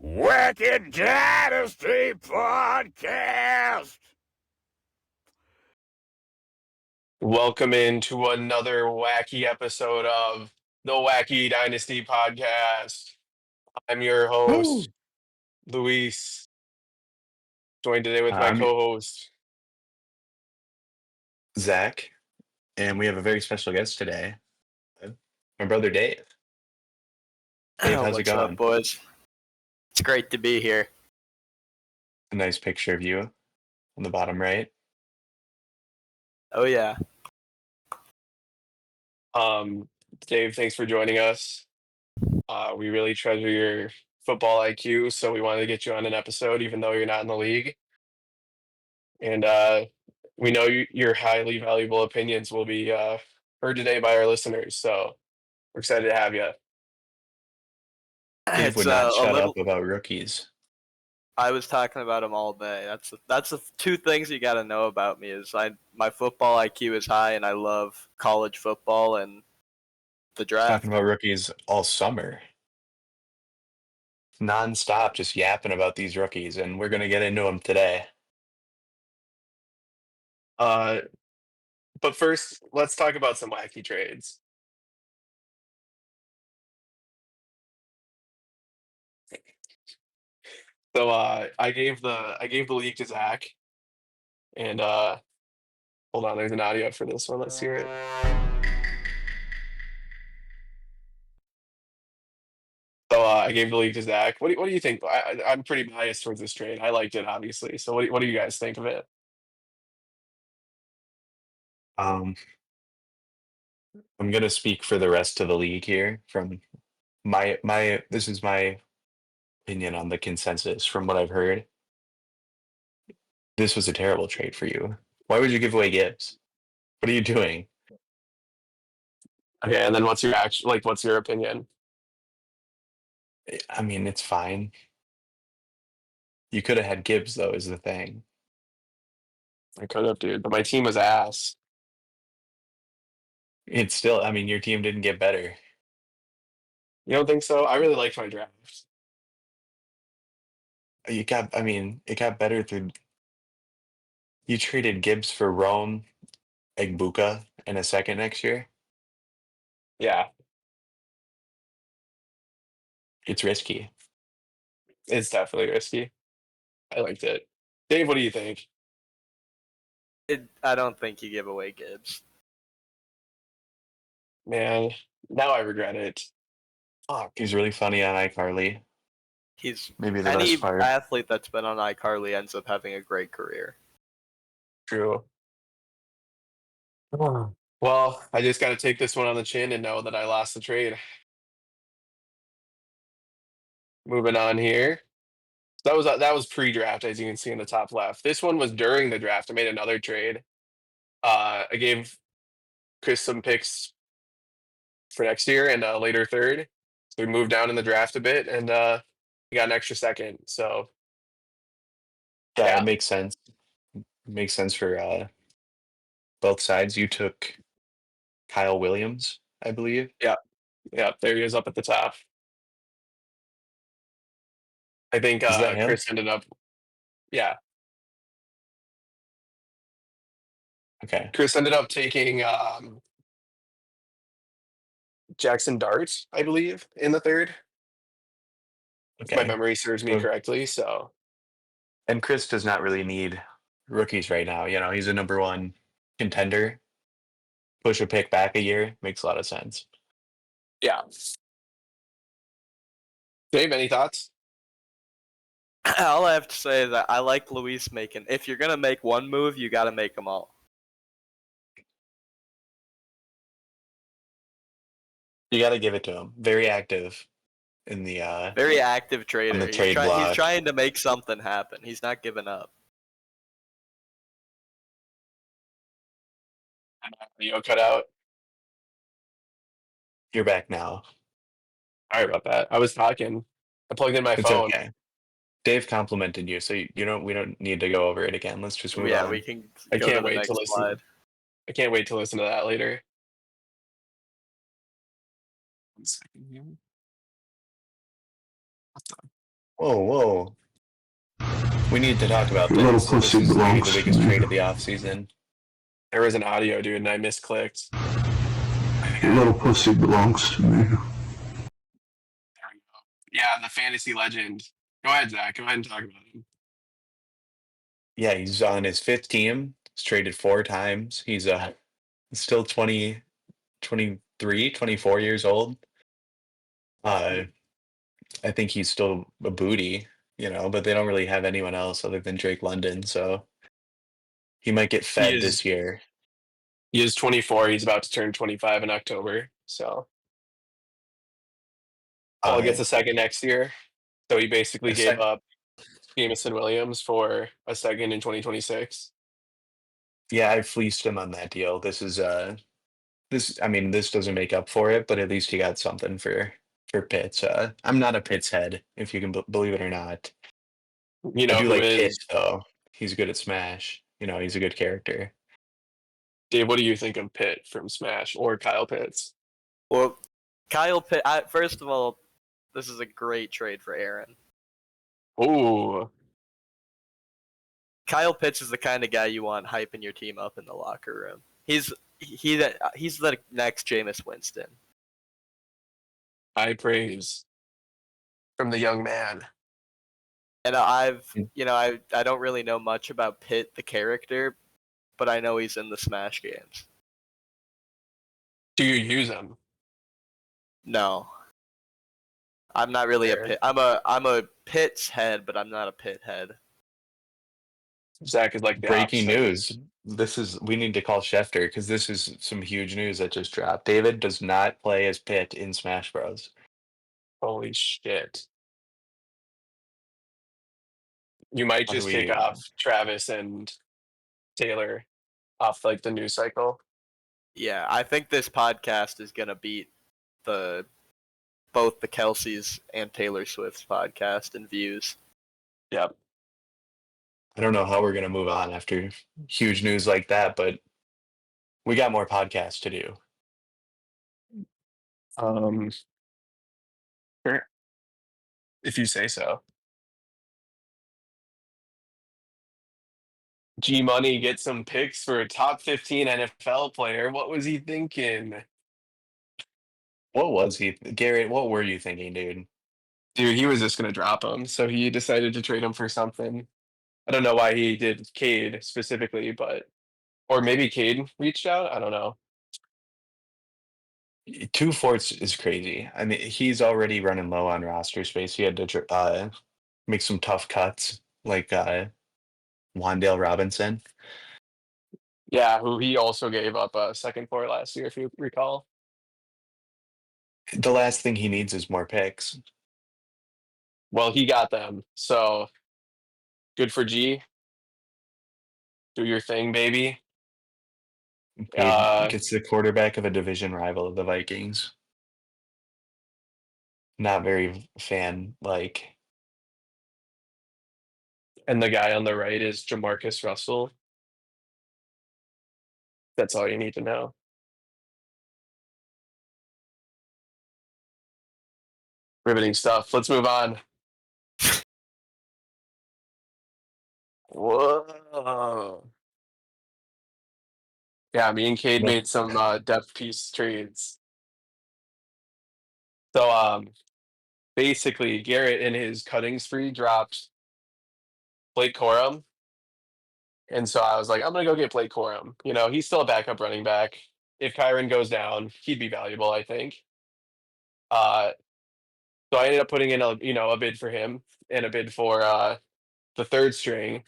Wacky Dynasty Podcast. Welcome into another wacky episode of the Wacky Dynasty Podcast. I'm your host, Luis, joined today with my I'm co-host. Zach, and we have a very special guest today, my brother Dave. Dave, how's it What's going? up, boys? It's great to be here. A nice picture of you on the bottom right. Oh, yeah. Dave, thanks for joining us. We really treasure your football IQ, so we wanted to get you on an episode, even though you're not in the league. And we know your highly valuable opinions will be heard today by our listeners, so we're excited to have you. Dave would not shut up about rookies. I was talking about them all day. That's the two things you got to know about me is my football IQ is high, and I love college football and the draft. Talking about rookies all summer. Non-stop, just yapping about these rookies, and we're going to get into them today. But first, let's talk about some wacky trades. So I gave the league to Zach, and hold on, there's an audio for this one. Let's hear it. So I gave the league to Zach. What do you think? I'm pretty biased towards this trade. I liked it, obviously. So what do you guys think of it? I'm going to speak for the rest of the league here. From this is my opinion on the consensus from what I've heard. This was a terrible trade for you. Why would you give away Gibbs? What are you doing? Okay, and then what's your opinion? I mean, it's fine. You could have had Gibbs, though, is the thing. I could have, dude, but my team was ass. It's still, I mean, your team didn't get better. You don't think so? I really liked my draft. It got better through. You traded Gibbs for Rome, Egbuka, and a second next year. Yeah, It's risky. it's definitely risky. I liked it. Dave, what do you think? I don't think you give away Gibbs. Man, now I regret it. Fuck, he's really funny on iCarly. He's Maybe the any best part. athlete that's been on iCarly ends up having a great career. True. Well, I just got to take this one on the chin and know that I lost the trade. Moving on here. That was pre-draft, as you can see in the top left. This one was during the draft. I made another trade. I gave Chris some picks for next year and a later third. So we moved down in the draft a bit, and we got an extra second. So Yeah, yeah. it makes sense. It makes sense for both sides. You took Kyle Williams, I believe. Yeah, there he is up at the top. I think Is that him? Chris ended up. Yeah, Okay. Chris ended up taking Jackson Dart, I believe, in the third. If my Okay. memory serves me So- correctly. So And Chris does not really need rookies right now. You know, he's a number one contender. Push a pick back a year makes a lot of sense. yeah. Dave, any thoughts? All I have to say is that I like Luis making. If you're gonna make one move, you got to make them all. You got to give it to him. Very active in the Very active trader. on the trade block. He's trying to make something happen. He's not giving up. Audio cut out. You're back now. Sorry about that. I was talking. I plugged in my It's phone. okay. Dave complimented you, so we don't need to go over it again. Let's just move Yeah, on. we can. I go can't to the wait next to listen. slide. I can't wait to listen to that later. 1 second here. Whoa. We need to talk about Your little this. This pussy is maybe belongs the to biggest me. trade of the offseason. There was an audio, dude, and I misclicked. Your little pussy belongs to me. Yeah, the fantasy legend. Go ahead, Zach. Go ahead and talk about him. Yeah, he's on his fifth team. He's traded 4 times. He's still 23, 24 years old. I think he's still a booty, but they don't really have anyone else other than Drake London, so he might get fed this year. He is 24. He's about to turn 25 in October. So he gets a second next year. So he basically gave up Jameson Williams for a second in 2026. Yeah, I fleeced him on that deal. This doesn't make up for it, but at least he got something for Pitts. I'm not a Pitts head, if you can believe it or not. You know I do who like is? Pitts, though. He's good at Smash. He's a good character. Dave, what do you think of Pitt from Smash or Kyle Pitts? Well, Kyle Pitt. First of all, this is a great trade for Aaron. Ooh. Kyle Pitts is the kind of guy you want hyping your team up in the locker room. He's the next Jameis Winston. High praise from the young man. And I don't really know much about Pitt the character, but I know he's in the Smash games. Do you use him? No. I'm not really Fair. a Pitt. I'm a Pitts head, but I'm not a Pitt head. Zach is like the Breaking opposite. news. We need to call Schefter because this is some huge news that just dropped. David does not play as Pitt in Smash Bros. Holy shit. You might How do just kick we- off Travis and Taylor off like the news cycle. Yeah, I think this podcast is gonna beat both the Kelseys and Taylor Swift's podcast in views. Yep. I don't know how we're going to move on after huge news like that, but we got more podcasts to do. Sure. If you say so. G Money gets some picks for a top 15 NFL player. What was he thinking? What was he? Garrett, what were you thinking, dude? Dude, he was just going to drop him. So he decided to trade him for something. I don't know why he did Cade specifically, or maybe Cade reached out. I don't know. 2 fourths is crazy. I mean, he's already running low on roster space. He had to make some tough cuts, like Wandale Robinson. Yeah, who he also gave up a second for last year, if you recall. The last thing he needs is more picks. Well, he got them. So good for G. Do your thing, baby. Gets the quarterback of a division rival of the Vikings. Not very fan-like. And the guy on the right is Jamarcus Russell. That's all you need to know. Riveting stuff. Let's move on. Whoa. Yeah, me and Cade made some depth piece trades. So basically Garrett in his cutting spree dropped Blake Corum. And so I was like, I'm gonna go get Blake Corum. He's still a backup running back. If Kyron goes down, he'd be valuable, I think. So I ended up putting in a bid for him and a bid for the third string,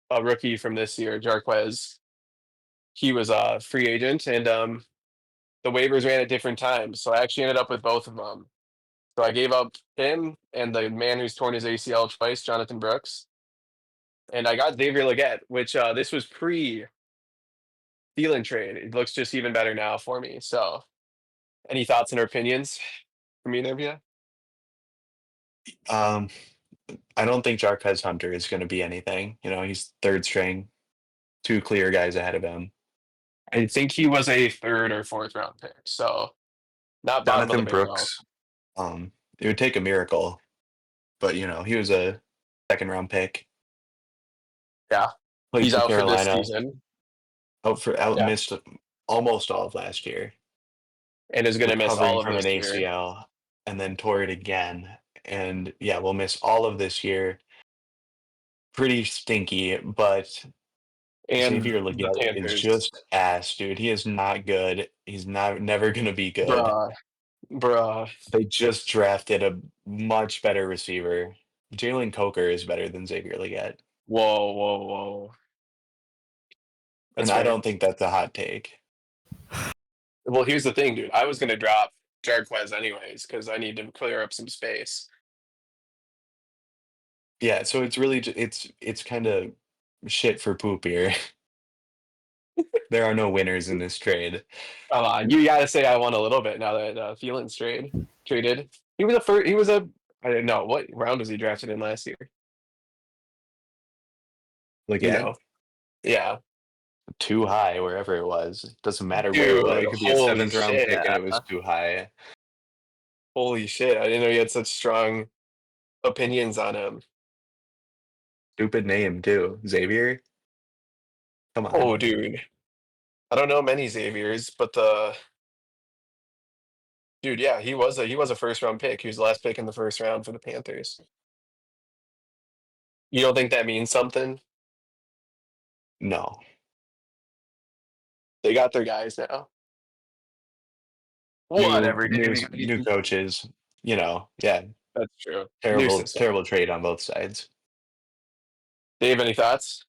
a rookie from this year, Jarquez. He was a free agent, and the waivers ran at different times. So I actually ended up with both of them. So I gave up him and the man who's torn his ACL twice, Jonathan Brooks. And I got Xavier Legette, which this was pre-Thielen trade. It looks just even better now for me. So any thoughts and opinions from either of you? I don't think Jarquez Hunter is going to be anything. He's third string, 2 clear guys ahead of him. I think he was a third or fourth round pick. So not bottom Jonathan of the barrel. Brooks. It would take a miracle but he was a second round pick. Yeah. Played He's for out for this Carolina. season. Out Yeah. missed almost all of last year. And is going to miss Recovering all of from this an year. ACL and then tore it again. And yeah, we'll miss all of this year. Pretty stinky, but And Xavier the Legette is Panthers. just ass, dude. He is not good. He's never gonna be good. Bruh. They just drafted a much better receiver. Jalen Coker is better than Xavier Legette. Whoa. That's And I fair. don't think that's a hot take. Well, here's the thing, dude. I was going to drop Jarquez anyways because I need to clear up some space. Yeah, so it's really it's kind of shit for poop here. There are no winners in this trade. Come on, you got to say I won a little bit now that Thielens traded. He was a first. He was a. I didn't know what round was he drafted in last year. Legette, Yeah. too high wherever it was. Doesn't matter where it Dude, was. It could be a holy 7th-round shit. pick and it was too high. Holy shit! I didn't know you had such strong opinions on him. Stupid name too, Xavier. Come on. Oh, dude. I don't know many Xaviers, but dude, yeah, he was a first round pick. He was the last pick in the first round for the Panthers. You don't think that means something? No. They got their guys now. Whatever, dude. New coaches. Yeah. That's true. New Terrible, system. terrible trade on both sides. Dave, any thoughts?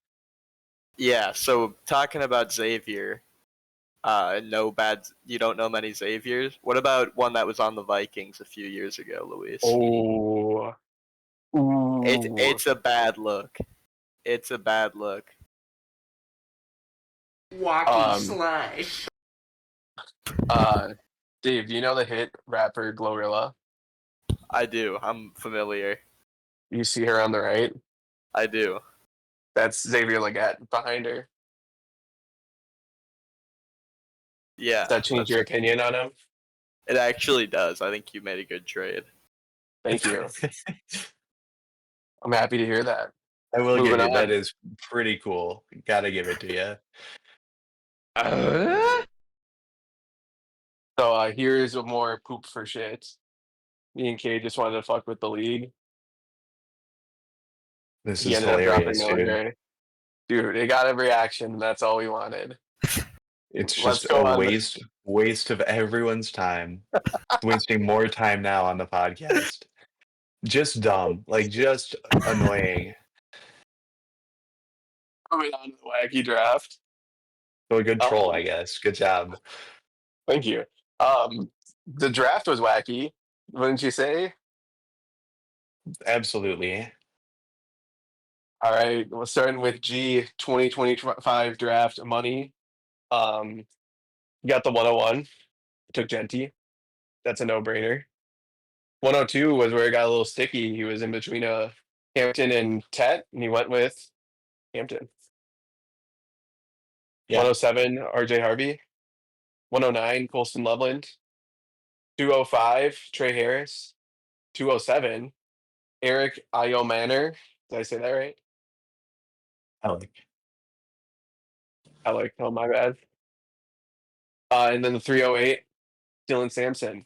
Yeah, so talking about Xavier, you don't know many Xaviers. What about one that was on the Vikings a few years ago, Luis? Oh. It's a bad look. It's a bad look. Wacky Slash. Dave, do you know the hit rapper Glorilla? I do. I'm familiar. You see her on the right? I do. That's Xavier Legette behind her. Yeah. Does that change your opinion on him? It actually does. I think you made a good trade. Thank you. I'm happy to hear that. I will Moving give you on. that is pretty cool. Gotta give it to you. So here's more poop for shit. Me and Kay just wanted to fuck with the league. This He is ended up dropping hilarious, dude. Military. Dude, it got a reaction. That's all we wanted. It's Let's just go a on. waste of everyone's time. Wasting more time now on the podcast. Just dumb. Just annoying. Moving on to the wacky draft. So a good troll, I guess. Good job. Thank you. The draft was wacky, wouldn't you say? Absolutely. All right, we're starting with G 2025 draft money. You got the 101. Took Genty. That's a no-brainer. 102 was where it got a little sticky. He was in between Hampton and Tet, and he went with Hampton. Yeah. 107, RJ Harvey. 109, Colston Loveland. 205, Trey Harris. 207, Eric Iomanner. Did I say that right? I like. Oh, my bad. And then the 308, Dylan Sampson.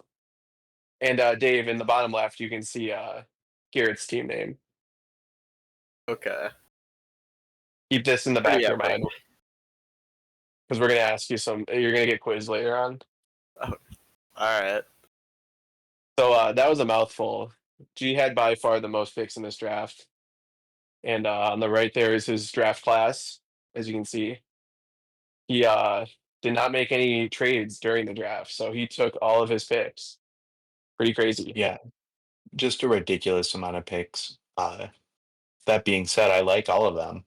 And Dave, in the bottom left, you can see Garrett's team name. Okay. Keep this in the back of your Pretty mind. Because we're going to ask you you're going to get quizzed later on. All right. So that was a mouthful. G had by far the most picks in this draft. And on the right there is his draft class, as you can see. He did not make any trades during the draft, so he took all of his picks. Pretty crazy. Yeah. Just a ridiculous amount of picks. That being said, I like all of them.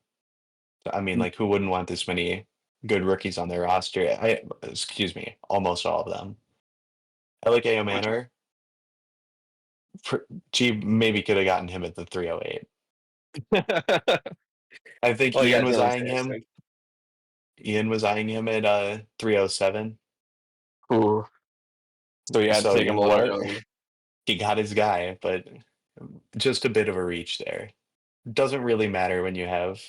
I mean, who wouldn't want this many good rookies on their roster? Excuse me, almost all of them. I like A.O. Manor. G maybe could have gotten him at the 308. I think Ian was eyeing him. Ian was eyeing him at 307. Ooh. So you had to take him a little early. He got his guy, but just a bit of a reach there. Doesn't really matter when you have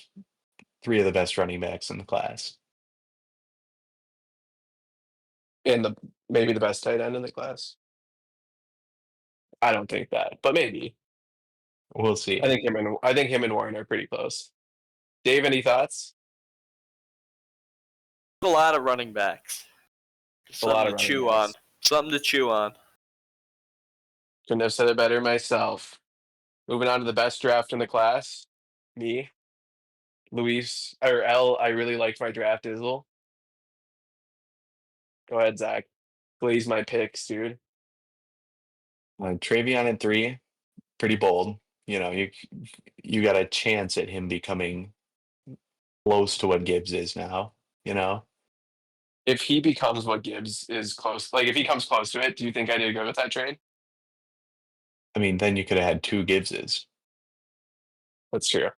three of the best running backs in the class. And maybe the best tight end in the class. I don't think that, but maybe. We'll see. I think him and Warren are pretty close. Dave, any thoughts? A lot of running backs. A lot Something of to running chew backs. on. Something to chew on. Couldn't have said it better myself. Moving on to the best draft in the class. Me. Luis, or L, I really liked my draft, Dizzle. Go ahead, Zach. Blaze my picks, dude. Travion at 3, pretty bold. You know, you got a chance at him becoming close to what Gibbs is now, you know? If he becomes what Gibbs is close, like if he comes close to it, do you think I did good with that trade? I mean, then you could have had 2 Gibbses. That's true.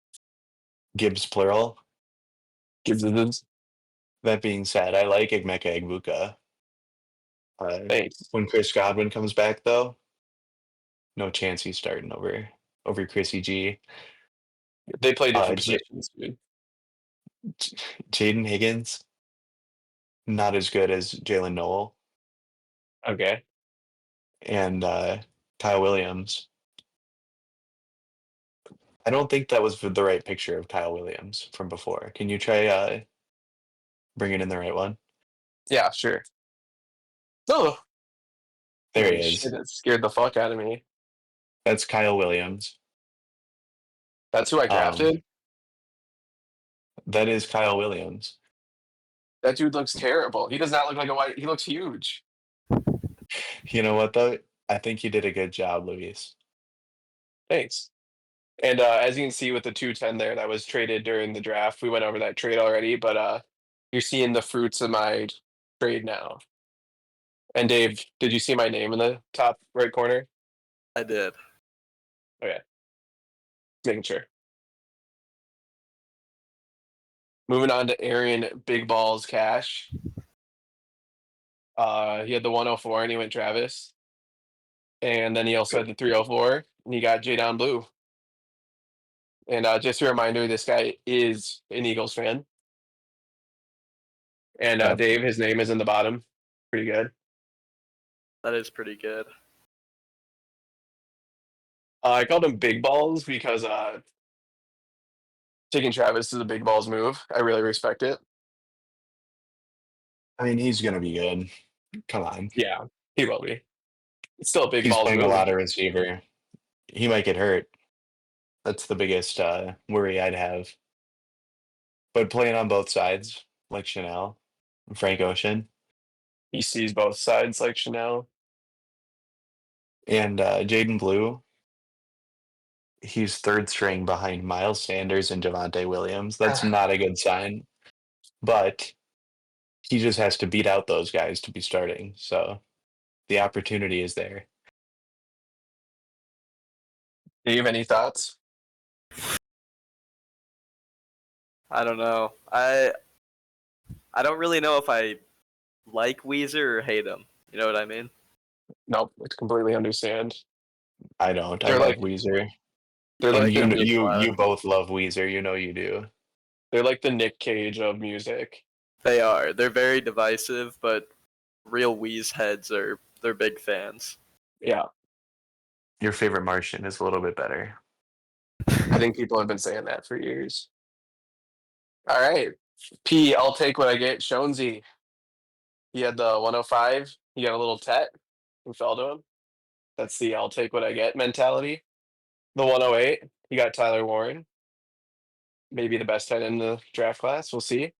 Gibbs plural. Gibbs is. That being said, I like Egmeka Egbuka. Thanks. When Chris Godwin comes back, though, no chance he's starting over Chrissy G. They play different J- positions, dude. Jaden Higgins, not as good as Jalen Noel. Okay. And Kyle Williams. I don't think that was the right picture of Kyle Williams from before. Can you try bringing in the right one? Yeah, sure. Oh, There holy he is. shit, that scared the fuck out of me. That's Kyle Williams. That's who I drafted? That is Kyle Williams. That dude looks terrible. He does not look like a white. He looks huge. You know what, though? I think you did a good job, Luis. Thanks. And as you can see with the 210 there, that was traded during the draft. We went over that trade already, but you're seeing the fruits of my trade now. And Dave, did you see my name in the top right corner? I did. Okay. Making sure. Moving on to Aaron Big Balls Cash. He had the 104 and he went Travis. And then he also had the 304 and he got J Down Blue. And just a reminder, this guy is an Eagles fan. And Yep. Dave, his name is in the bottom. Pretty good. That is pretty good. I called him Big Balls because taking Travis is a Big Balls move. I really respect it. I mean, he's going to be good. Come on. Yeah, he will be. It's still a Big He's Balls playing move. a lot of receiver. He might get hurt. That's the biggest worry I'd have. But playing on both sides, like Chanel and Frank Ocean. He sees both sides like Chanel. And Jaden Blue, he's third string behind Miles Sanders and Javonte Williams. That's not a good sign. But he just has to beat out those guys to be starting. So the opportunity is there. Dave, any thoughts? I don't know. I don't really know if I like Weezer or hate him. You know what I mean? Nope, I completely understand. I don't. I They're love like- Weezer. They're And like the Nick, you both love Weezer. You know you do. they're like the Nick Cage of music. They are. They're very divisive, but real Weez heads they're big fans. Yeah, Your favorite Martian is a little bit better. I think people have been saying that for years. All right, P, I'll take what I get. Shonesy, he had the 105. He got a little tet and fell to him. That's the I'll take what I get mentality. The 108, he got Tyler Warren. Maybe the best tight end in the draft class. We'll see.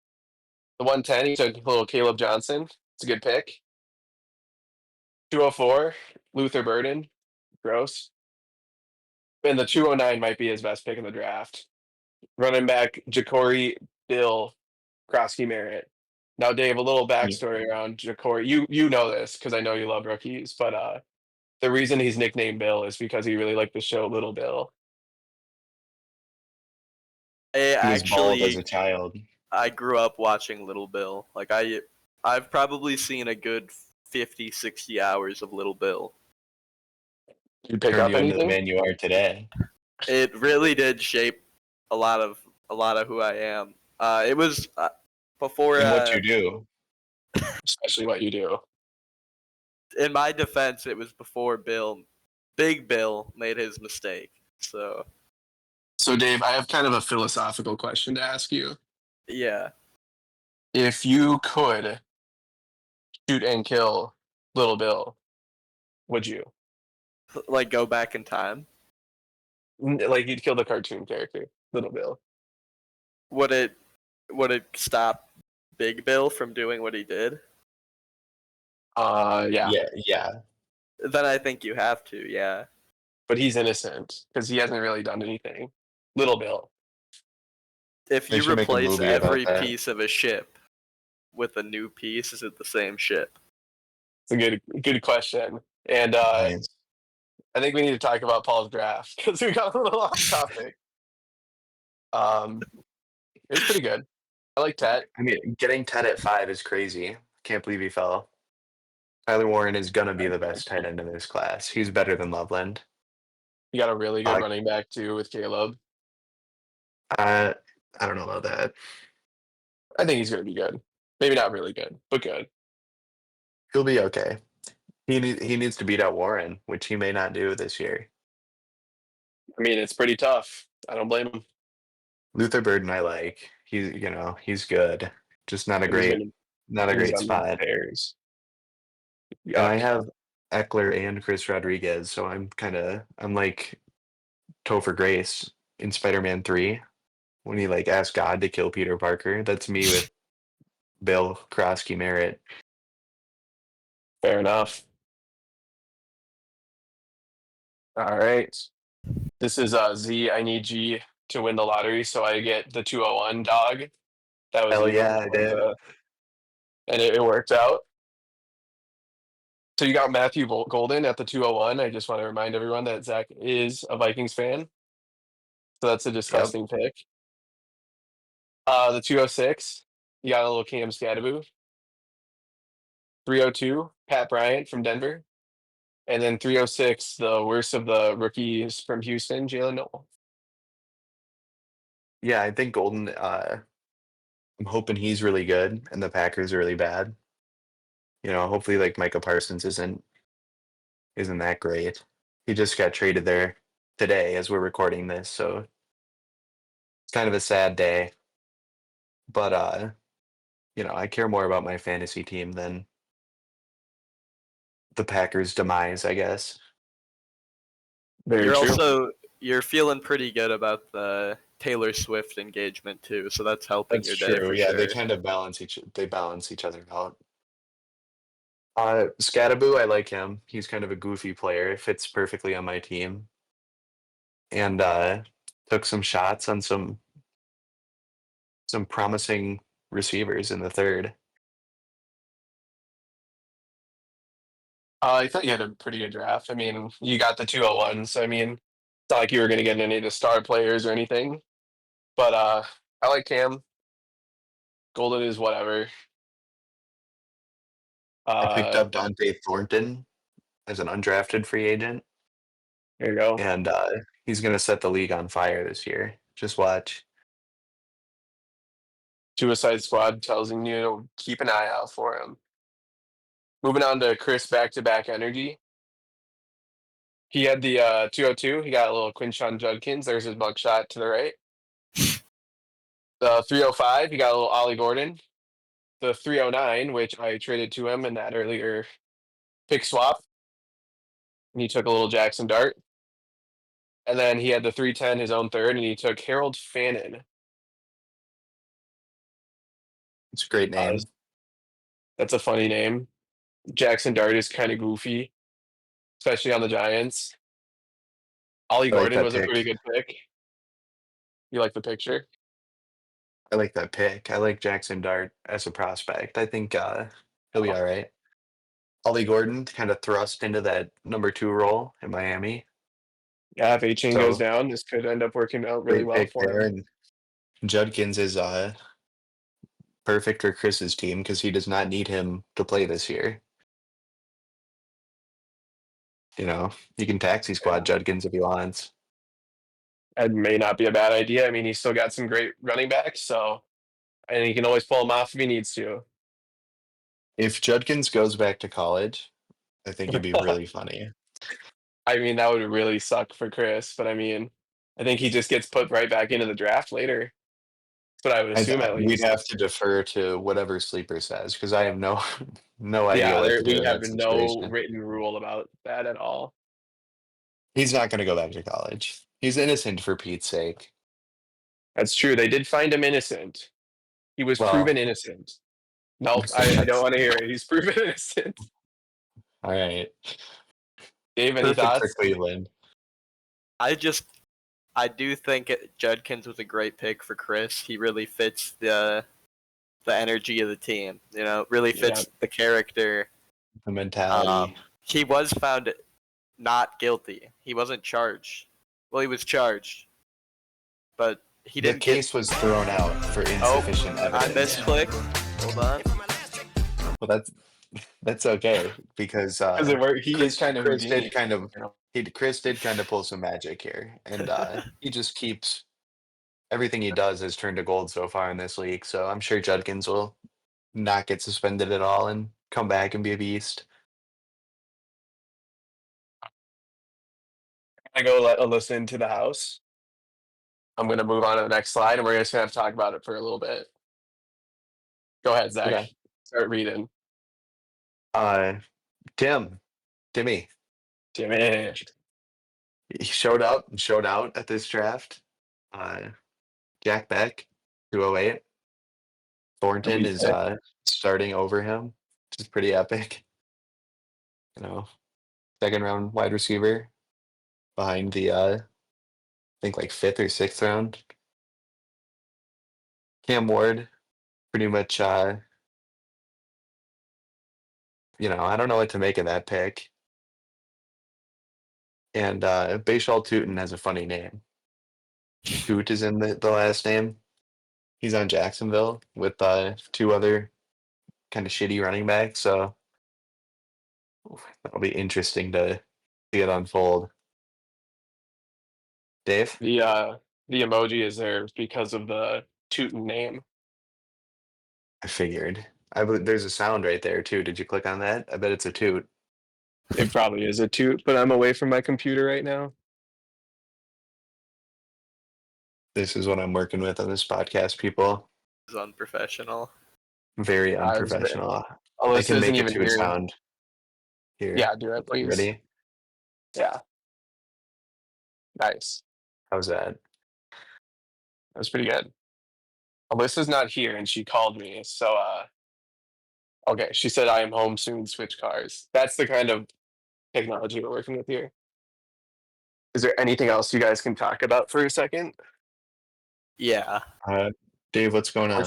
The 110, he took little Caleb Johnson. It's a good pick. 204, Luther Burden. Gross. And the 209 might be his best pick in the draft. Running back, Ja'Cory Bill Krosky Merritt. Now, Dave, a little backstory around Ja'Cory. You know this because I know you love rookies, but the reason he's nicknamed Bill is because he really liked the show Little Bill. He was bald as a child. I grew up watching Little Bill. Like I've probably seen a good 50, 60 hours of Little Bill. You pick Turned up you into the anything? man you are today. It really did shape a lot of who I am. It was before. And what you do. Especially what you do. In my defense, it was before Big Bill, made his mistake. So So, Dave, I have kind of a philosophical question to ask you. yeah, If you could shoot and kill Little Bill, would you? like go back in time. Like you'd kill the cartoon character, Little Bill. Would it stop Big Bill from doing what he did? Yeah. Yeah. Then I think you have to. Yeah. But he's innocent because he hasn't really done anything. Little Bill. If They you should make a replace movie about every that. piece of a ship with a new piece, is it the same ship? It's a good question. And Nice. I think we need to talk about Paul's draft because we got a little off topic. It was pretty good. I like Tet. I mean, getting Ted at 5 is crazy. Can't believe he fell. Tyler Warren is gonna be the best tight end in this class. He's better than Loveland. You got a really good running back too with Caleb. I don't know about that. I think he's going to be good. Maybe not really good, but good. He'll be okay. He needs to beat out Warren, which he may not do this year. I mean, it's pretty tough. I don't blame him. Luther Burden, I like. He's good. Just not a But he's great gonna- he's on the spot. Bears. And I Yuck. have Eckler and Chris Rodriguez, so I'm like Topher Grace in Spider-Man 3 when he like asked God to kill Peter Parker. That's me with Bill Krosky Merritt. Fair enough. All right. This is Z. I need G to win the lottery, so I get the 201 dog. That was Hell you yeah, I before did. and it worked out. So you got Matthew Golden at the 201. I just want to remind everyone that Zach is a Vikings fan. So that's a disgusting pick. The 206, you got a little Cam Scadaboo. 302, Pat Bryant from Denver. And then 306, the worst of the rookies from Houston, Jalen Noel. Yeah, I think Golden. I'm hoping he's really good and the Packers are really bad. Hopefully like Micah Parsons isn't that great. He just got traded there today as we're recording this, so it's kind of a sad day. But I care more about my fantasy team than the Packers' demise, I guess. Very You're true. you're feeling pretty good about the Taylor Swift engagement too, so that's helping That's your day true. for Yeah, sure. they kind of balance each other out. Scadaboo, I like him. He's kind of a goofy player. Fits perfectly on my team. And took some shots on some promising receivers in the third. I thought you had a pretty good draft. I mean, you got the 201, so I mean, it's not like you were going to get any of the star players or anything. But I like Cam. Golden is whatever. I picked up Dante Thornton as an undrafted free agent, There you go. and he's going to set the league on fire this year. Just watch. Suicide Squad tells you to keep an eye out for him. Moving on to Chris back-to-back energy. He had the 202. He got a little Quinshon Judkins. There's his mugshot to the right. The 305, he got a little Ollie Gordon. The 309, which I traded to him in that earlier pick swap. And he took a little Jackson Dart. And then he had the 310, his own third, and he took Harold Fannin. It's a great name. That's a funny name. Jackson Dart is kind of goofy, especially on the Giants. Ollie I like Gordon that was a pick. pretty good pick. You like the picture? I like that pick. I like Jackson Dart as a prospect. I think he'll be all right. Ollie Gordon kind of thrust into that number 2 role in Miami. Yeah, if A-Chain So, goes down, this could end up working out really great well pick for there. him. And Judkins is perfect for Chris's team because he does not need him to play this year. You can taxi squad Judkins if he wants. It may not be a bad idea. I mean, he's still got some great running backs, so and he can always pull him off if he needs to. If Judkins goes back to college, I think it'd be really funny. I mean, that would really suck for Chris, but I mean, I think he just gets put right back into the draft later. That's what I would assume at We'd least. have to defer to whatever Sleeper says because I have no no idea Yeah, what to do we in have that no situation. written rule about that at all. He's not going to go back to college. He's innocent for Pete's sake. That's true. They did find him innocent. He was Well, proven innocent. Nope, I don't want to hear it. He's proven innocent. all right. Dave, any Perfect for thoughts? Cleveland. I do think Judkins was a great pick for Chris. He really fits the energy of the team. Really fits the character. The mentality. He was found not guilty. He wasn't charged. Well, he was charged, but he The didn't case was thrown out for insufficient evidence. I misclicked. Hold on. Well, that's okay because He is kind of Chris Houdini, did kind of you know? Chris did kind of pull some magic here, and he just keeps everything he does has turned to gold so far in this league. So I'm sure Judkins will not get suspended at all and come back and be a beast. I go listen to the house. I'm going to move on to the next slide, and we're just going to have to talk about it for a little bit. Go ahead, Zach. Okay. Start reading. Timmy. Jimmy. He showed up and showed out at this draft. Jack Beck, 208. Thornton is starting over him, which is pretty epic. Second round wide receiver behind the I think like 5th or 6th round. Cam Ward, pretty much I don't know what to make of that pick. And Bashal Tootin has a funny name. Toot is in the last name. He's on Jacksonville with 2 other kind of shitty running backs, so that'll be interesting to see it unfold. Dave? The emoji is there because of the Tootin name. I figured. There's a sound right there too. Did you click on that? I bet it's a toot. It probably is a toot, but I'm away from my computer right now. This is what I'm working with on this podcast, people. It's unprofessional. Very I was unprofessional. I Alyssa can isn't make a even toot here. sound. Here. Yeah, do it, please. Ready? Yeah. Nice. How's that? That was pretty good. Alyssa's not here, and she called me. So, okay, she said, I am home soon, switch cars. That's the kind of technology we're working with here. Is there anything else you guys can talk about for a second? Yeah. Dave, what's going Or on?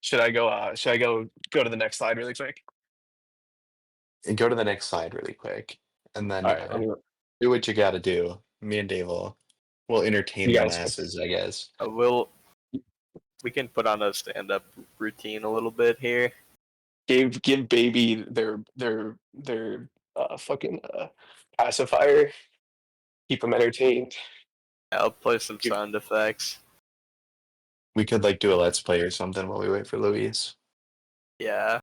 should I go to the next slide really quick? And go to the next slide really quick. And then All right, do what you got to do. Me and Dave will entertain You the guys- masses, I guess. We can put on a stand-up routine a little bit here. give baby their fucking pacifier. Keep them entertained. I'll play some sound effects. We could do a let's play or something while we wait for Luis. Yeah.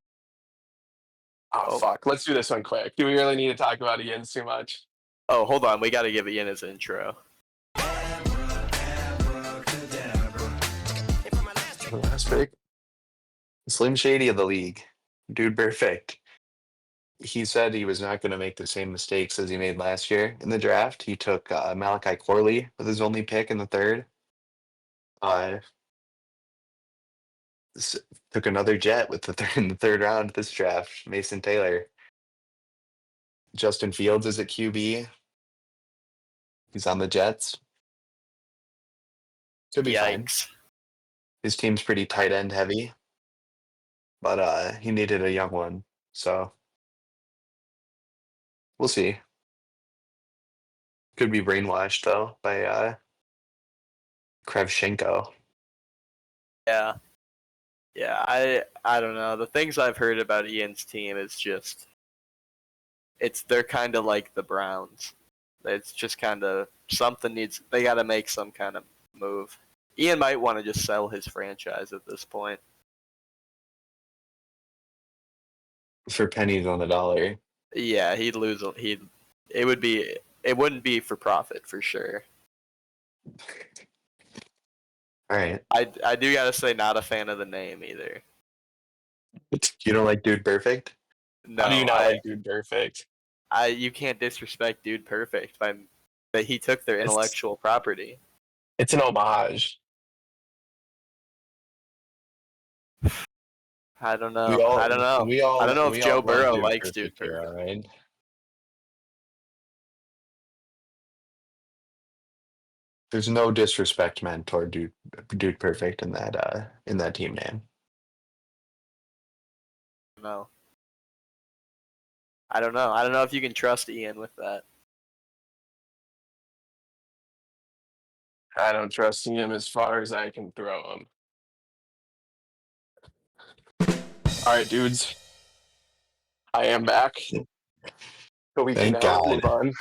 Oh fuck! Let's do this one quick. Do we really need to talk about Ian's too much? Oh, hold on. We got to give Ian his intro. Last pick. Slim Shady of the league. Dude perfect. He said he was not going to make the same mistakes as he made last year in the draft. He took Malachi Corley with his only pick in the 3rd. Took another Jet with in the 3rd round of this draft, Mason Taylor. Justin Fields is at QB. He's on the Jets. Could be fine. Yikes. His team's pretty tight end heavy, but he needed a young one, so we'll see. Could be brainwashed though by Krevchenko. Yeah. Yeah, I don't know. The things I've heard about Ian's team is just they're kind of like the Browns. It's just kind of they got to make some kind of move. Ian might want to just sell his franchise at this point. For pennies on the dollar. Yeah, he'd lose. It wouldn't be for profit for sure. All right. I do gotta say, not a fan of the name either. You don't like Dude Perfect? No, How do you not like Dude Perfect? you can't disrespect Dude Perfect by that he took their intellectual property. It's an homage. I don't know. I don't know. I don't know if Joe Burrow likes Dude Perfect. All right. There's no disrespect meant toward Dude Perfect in that team name. No. I don't know. I don't know if you can trust Ian with that. I don't trust him as far as I can throw him. All right, dudes. I am back. So we can Thank now God. move on.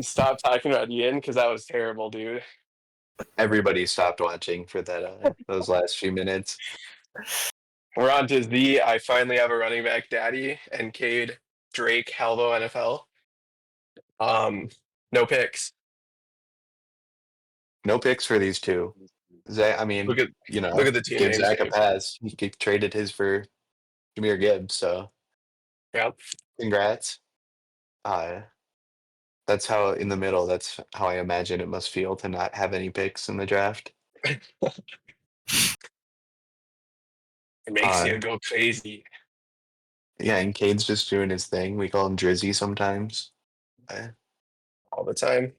Stop talking about Ian because that was terrible, dude. Everybody stopped watching for that those last few minutes. We're on to Z. I finally have a running back daddy and Cade Drake Halvo NFL. No picks. No picks for these two. Zach, I mean, Look at the team give names. Zach a Dave. pass. He traded his for Jahmyr Gibbs, so Yep. congrats. That's how in the middle. That's how I imagine it must feel to not have any picks in the draft. It makes you go crazy. Yeah, and Cade's just doing his thing. We call him Drizzy sometimes. All the time.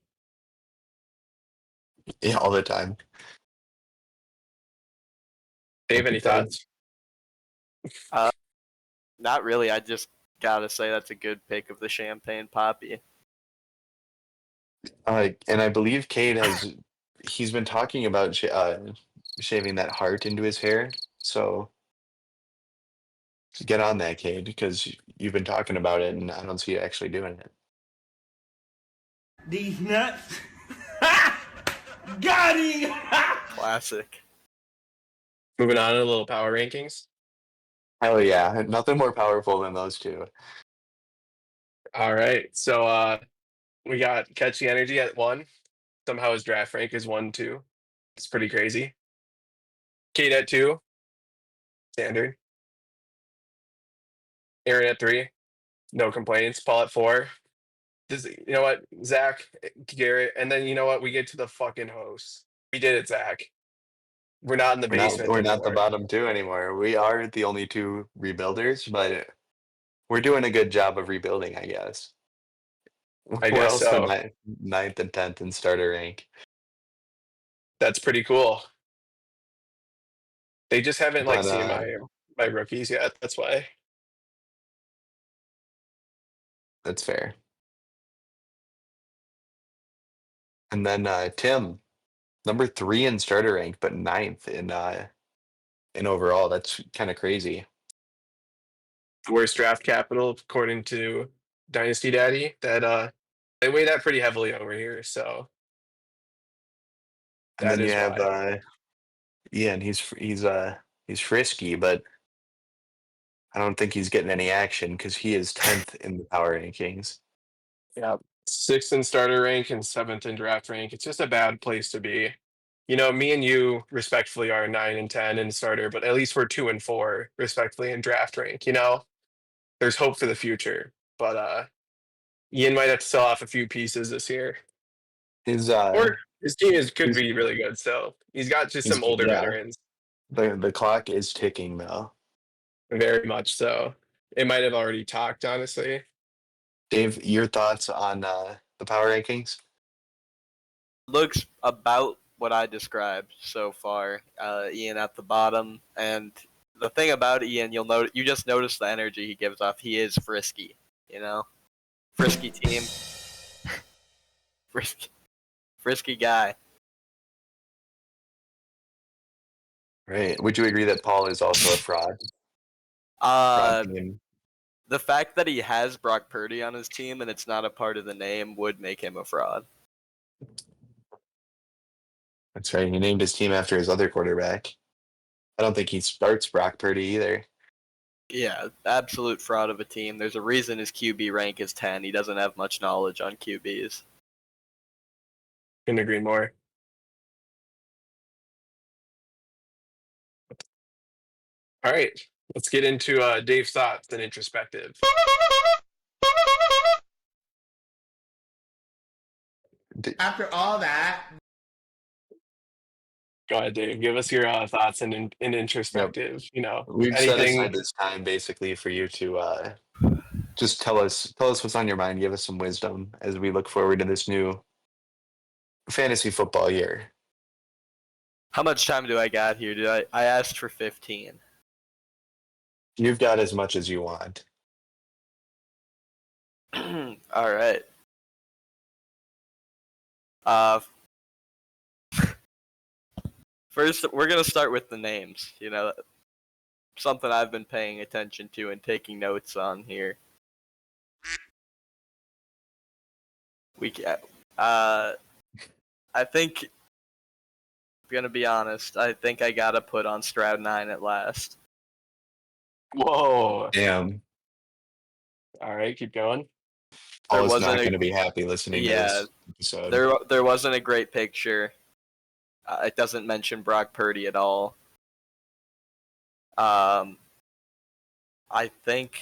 Yeah, all the time. Dave, any thoughts? Not really. I just gotta say that's a good pick of the Champagne Poppy. And I believe Cade he's been talking about shaving that heart into his hair. So get on that, Cade, because you've been talking about it, and I don't see you actually doing it. These nuts. Got him! Classic. Moving on to a little power rankings. Hell yeah, nothing more powerful than those two. All right. So we got Catch the Energy at 1. Somehow his draft rank is 1-2. It's pretty crazy. Kate at 2. Standard. Aaron at 3. No complaints. Paul at 4. You know what? Zach, Garrett, and then you know what? We get to the fucking host. We did it, Zach. We're not in the basement. We're not the anymore. bottom two anymore. We are the only two rebuilders, but we're doing a good job of rebuilding, I guess. I guess else so. The 9th and 10th in starter rank. That's pretty cool. They just haven't But, seen my rookies yet. That's why. That's fair. And then Tim, number 3 in starter rank, but 9th in overall. That's kind of crazy. Worst draft capital according to Dynasty Daddy. That they weigh that pretty heavily over here. So And then you have why. Ian. He's frisky, but I don't think he's getting any action because he is 10th in the power rankings. Yeah, 6th in starter rank and 7th in draft rank. It's just a bad place to be. You know, me and you respectfully are 9 and 10 in starter, but at least we're 2 and 4 respectfully in draft rank. You know, there's hope for the future, but Ian might have to sell off a few pieces this year. Or his team could be really good. So he's got just some older veterans. The clock is ticking though. Very much so. It might have already talked, honestly. Dave, your thoughts on the power rankings? Looks about what I described so far. Ian at the bottom, and the thing about Ian, you just notice the energy he gives off. He is frisky, you know, frisky team, frisky guy. Right. Would you agree that Paul is also a fraud? Fraud team. The fact that he has Brock Purdy on his team and it's not a part of the name would make him a fraud. That's right. He named his team after his other quarterback. I don't think he starts Brock Purdy either. Yeah, absolute fraud of a team. There's a reason his QB rank is 10. He doesn't have much knowledge on QBs. Couldn't agree more. All right, let's get into Dave's thoughts and introspective. After all that, Go ahead, Dave. Give us your thoughts and introspective. You know, We've set anything. aside this time basically for you to just tell us what's on your mind. Give us some wisdom as we look forward to this new fantasy football year. How much time do I got here? I asked for 15. You've got as much as you want. All right. First, we're gonna start with the names. You know, something I've been paying attention to and taking notes on here. I think, I'm gonna be honest. I think I gotta put on Stroud 9 at last. Whoa. Damn. All right, keep going. I was wasn't not a- going to be happy listening to this episode. There wasn't a great picture. It doesn't mention Brock Purdy at all. I think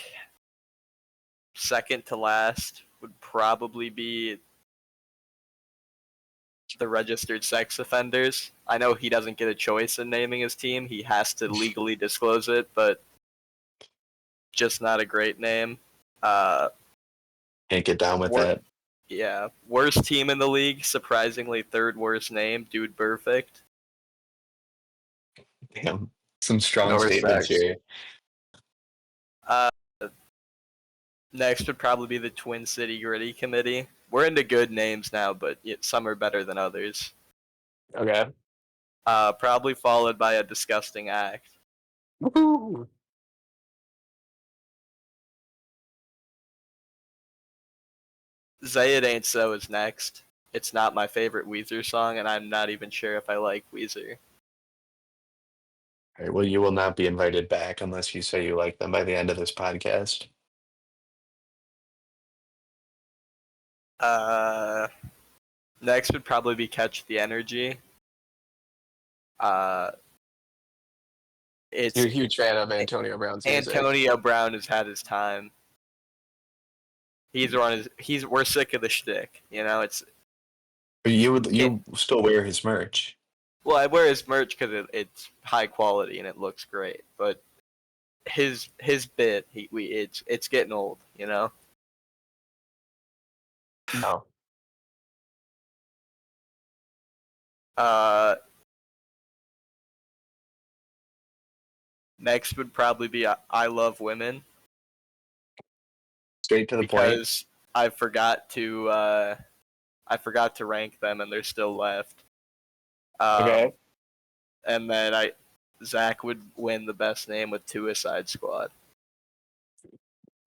second to last would probably be the registered sex offenders. I know he doesn't get a choice in naming his team. He has to legally disclose it, but just not a great name. Can't get down with that. Yeah, worst team in the league. Surprisingly, third worst name. Dude, perfect. Damn. Some strong No statements respect. here. Next would probably be the Twin City Gritty Committee. We're into good names now, but some are better than others. Okay. Probably followed by a disgusting act. Woo-hoo. Say It Ain't So is next. It's not my favorite Weezer song, and I'm not even sure if I like Weezer. All right, well, you will not be invited back unless you say you like them by the end of this podcast. Next would probably be Catch the Energy. It's You're a huge fan of Antonio Brown's music. Antonio Brown has had his time. We're sick of the shtick, you know. But you still wear his merch. Well, I wear his merch because it's high quality and it looks great. But his bit, it's getting old, you know. No. Next would probably be I Love Women. Straight to the point. Because I forgot to rank them and they're still left. Okay. And then Zach would win the best name with Suicide Squad.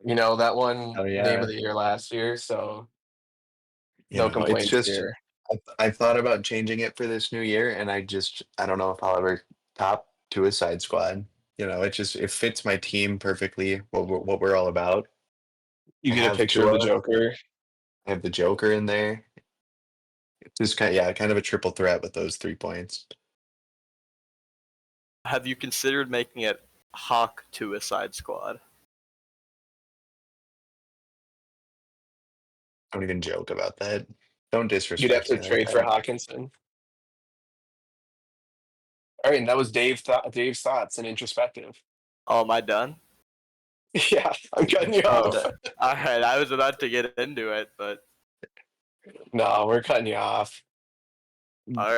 You know, that one Oh, yeah. name of the year last year, so You no know, complaints it's just here. I thought about changing it for this new year, and I don't know if I'll ever top Suicide Squad. You know, it fits my team perfectly. What we're all about. You I get a have picture of the Tua. Joker. I have the Joker in there. It's just kind of a triple threat with those 3 points. Have you considered making it Hawk Suicide Squad? Don't even joke about that. Don't disrespect. You'd have to me like trade for that. Hawkinson. All right, and that was Dave's thoughts and introspective. Oh, am I done? Yeah, I'm cutting you Oh, off. all right. I was about to get into it, but No, we're cutting you off. all right.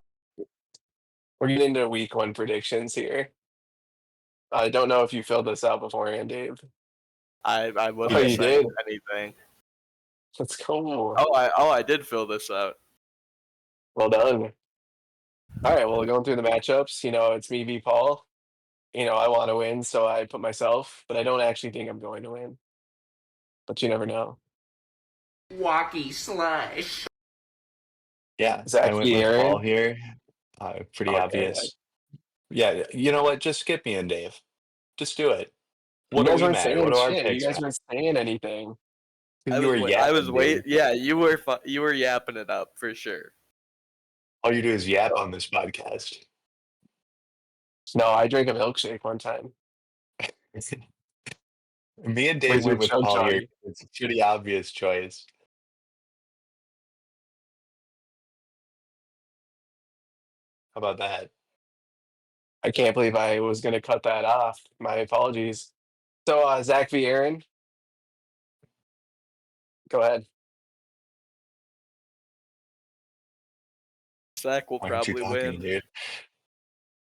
We're getting into week 1 predictions here. I don't know if you filled this out beforehand, Dave. I wasn't Oh, you saying did? anything. Let's go. I did fill this out. Well done. All right, well, going through the matchups, you know, it's me v. Paul. You know, I want to win, so I put myself, but I don't actually think I'm going to win. but you never know. Wacky slush. Yeah, Zach I went with Aaron? Paul here. Pretty Okay. obvious. Yeah, you know what? Just skip me and Dave. Just do it. You What are guys we weren't mad at? What saying do our shit. You picks guys matter? weren't saying anything. You were I was yapping, dude. Yeah, you were yapping it up for sure. All you do is yap on this podcast. No, I drank a milkshake one time. Me and Dave Where's your went with chug Paul chug? here. It's a pretty obvious choice. How about that? I can't believe I was going to cut that off. My apologies. So, Zach v. Aaron, go ahead. Zach will Why aren't you probably talking, win. dude?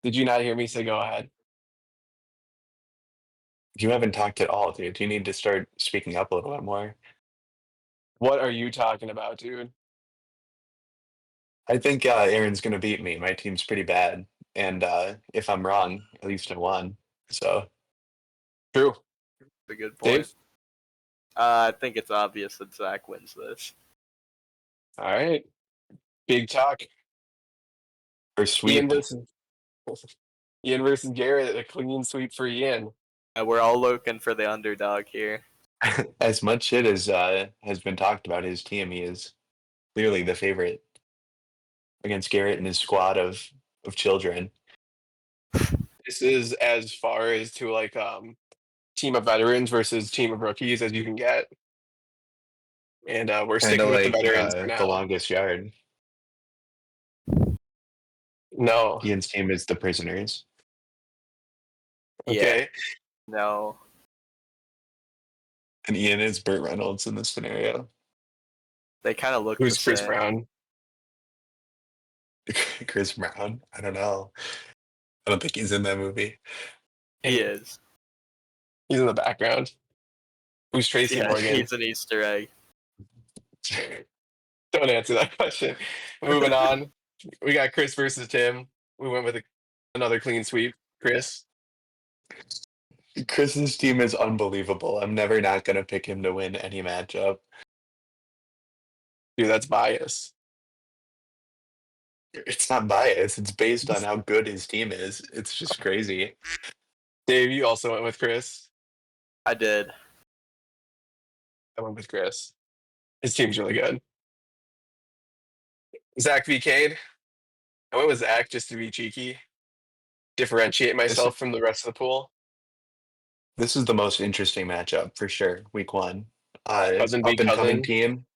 Did you not hear me say go ahead? You haven't talked at all, dude. You need to start speaking up a little bit more. What are you talking about, dude? I think Aaron's going to beat me. My team's pretty bad. And if I'm wrong, at least I won. So, True. A good point. Dave? I think it's obvious that Zach wins this. All right. Big talk. for sweep. Ian versus Garrett, a clean sweep for Ian. We're all looking for the underdog here. As much shit as has been talked about his team, he is clearly the favorite against Garrett and his squad of children. This is as far as to like team of veterans versus team of rookies as you can get. And we're Kind sticking of with the like veterans for the now. longest yard. No. Ian's team is the prisoners. Okay. No. And Ian is Burt Reynolds in this scenario. They kind of look Who's the Chris same. Brown? Chris Brown? I don't know. I don't think he's in that movie. He is. He's in the background. Who's Tracy Yeah, Morgan? he's an Easter egg. Don't answer that question. Moving on. We got Chris versus Tim. We went with another clean sweep. Chris. Chris's team is unbelievable. I'm never not going to pick him to win any matchup. Dude, that's bias. It's not bias. It's based on how good his team is. It's just crazy. Dave, you also went with Chris. I did. I went with Chris. His team's really good. Zach v. Cade. I went with Zach just to be cheeky. Differentiate myself from the rest of the pool. This is the most interesting matchup for sure. Week 1. Cousin v. Up and coming cousin. team.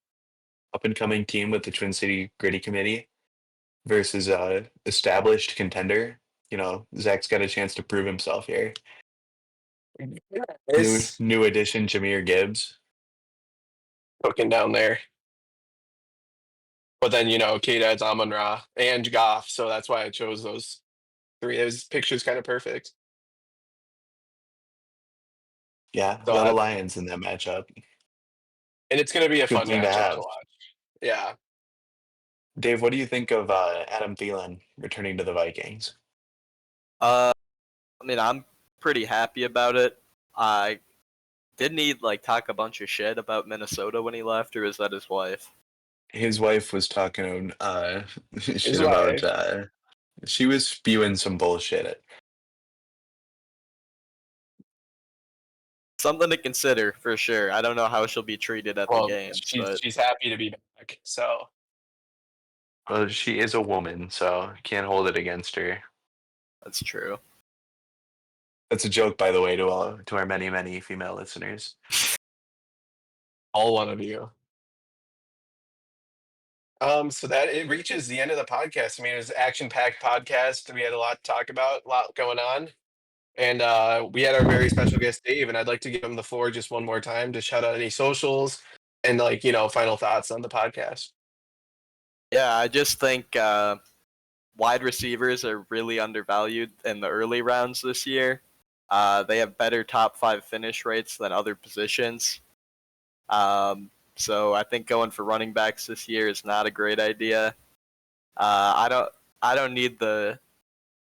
Up and coming team with the Twin City Gritty Committee versus established contender. You know, Zach's got a chance to prove himself here. New addition, Jahmyr Gibbs. Cooking down there. But then, you know, Cade adds Amon-Ra and Goff, so that's why I chose those three. Those pictures kind of perfect. Yeah, a So lot of Lions in that matchup. And it's going to be a Good fun thing to matchup have. to watch. Yeah. Dave, what do you think of Adam Thielen returning to the Vikings? I mean, I'm pretty happy about it. Didn't he talk a bunch of shit about Minnesota when he left, or is that his wife? His wife was talking shit His about. wife. She was spewing some bullshit. Something to consider for sure. I don't know how she'll be treated at the games, but she's happy to be back. So Well, she is a woman, so can't hold it against her. that's true. That's a joke, by the way, to our many female listeners. all one of you. So that it reaches the end of the podcast. I mean, it was an action-packed podcast. We had a lot to talk about, a lot going on. And we had our very special guest, Dave, and I'd like to give him the floor just one more time to shout out any socials and final thoughts on the podcast. Yeah, I just think wide receivers are really undervalued in the early rounds this year. They have better top 5 finish rates than other positions. So I think going for running backs this year is not a great idea. I don't need the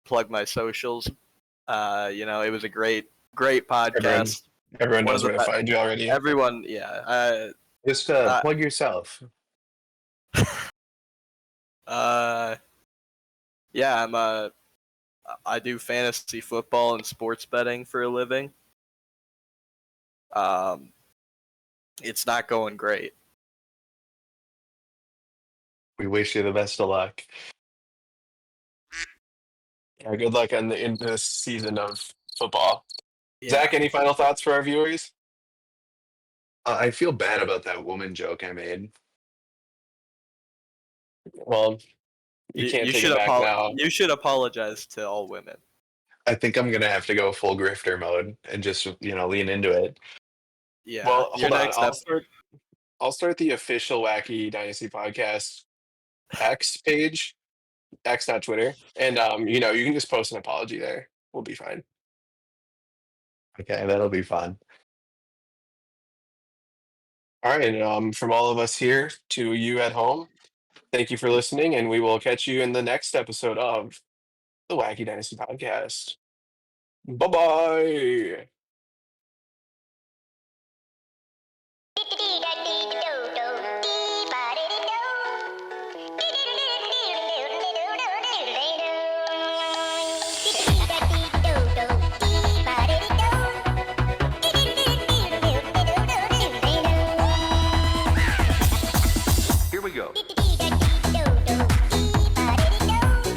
plug my socials. It was a great podcast. Everyone One knows of where the to find you already. everyone, yeah. Just plug yourself. Yeah, I do fantasy football and sports betting for a living. It's not going great. We wish you the best of luck. Yeah, good luck in this season of football. Yeah. Zach, any final thoughts for our viewers? I feel bad about that woman joke I made. Well, you can't take should it back now. You should apologize to all women. I think I'm gonna have to go full grifter mode and just lean into it. Yeah. Well, your hold on. next I'll start the official Wacky Dynasty Podcast X page, X, not Twitter, and you can just post an apology there. We'll be fine. Okay, that'll be fun. All right, and from all of us here to you at home, thank you for listening, and we will catch you in the next episode of the Wacky Dynasty Podcast. Bye bye.